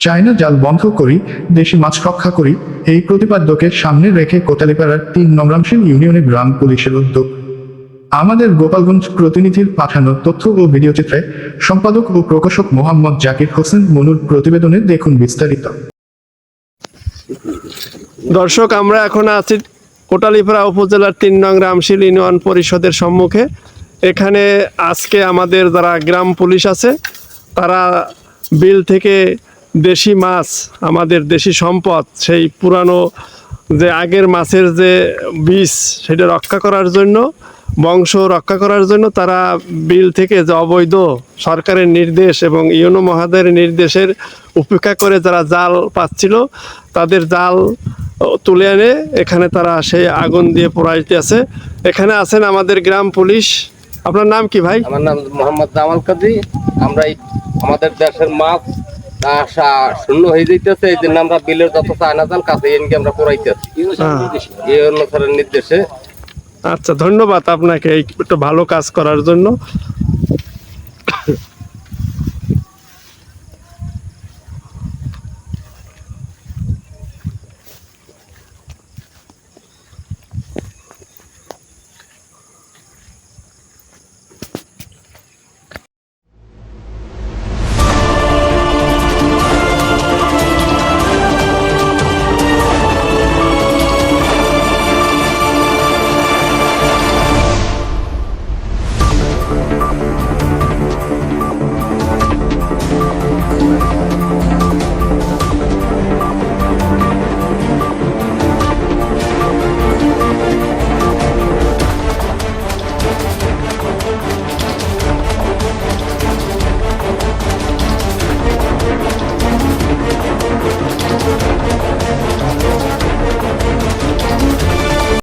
China জাল বন্ধ করি, দেশি মাছ রক্ষা করি, এই প্রতিপাদ্যকে সামনে রেখে কোটালীপাড়ার ৩ নং রামশিল ইউনিয়নে গ্রাম পুলিশের উদ্যোগ। আমাদের গোপালগঞ্জ প্রতিনিধির পাঠানো তথ্য ও ভিডিওচিত্রে সম্পাদক ও প্রকাশক মোহাম্মদ জাকির হোসেন মনুর প্রতিবেদনে দেখুন বিস্তারিত। দর্শক, আমরা এখন আছি কোটালীপাড়া উপজেলার ৩ নং রামশিল ইউনিয়ন পরিষদের সম্মুখে। এখানে আজকে আমাদের যারা গ্রাম পুলিশ আছে তারা বিল থেকে দেশি মাছ, আমাদের দেশি সম্পদ, সেই পুরানো যে আগের মাছের যে বীজ সেটা রক্ষা করার জন্য, বংশ রক্ষা করার জন্য তারা বিল থেকে যে অবৈধ সরকারের নির্দেশ এবং ইউনো মহোদয়ের নির্দেশের উপেক্ষা করে যারা জাল পাচ্ছিল তাদের জাল তুলে এনে এখানে তারা সেই আগুন দিয়ে পোড়াইতে আছে। এখানে আছেন আমাদের গ্রাম পুলিশ। আপনার নাম কি ভাই? আমার নাম মোহাম্মদ জামাল কাজী। আমরা আমাদের দেশের মাছ শূন্য হয়ে যাইতেছে, এই জন্য আমরা বিলের যত চায়না জাল কাছে এনকে আমরা পোড়াইতেছি এই অনুসারে নির্দেশে। আচ্ছা, ধন্যবাদ আপনাকে এই একটু ভালো কাজ করার জন্য।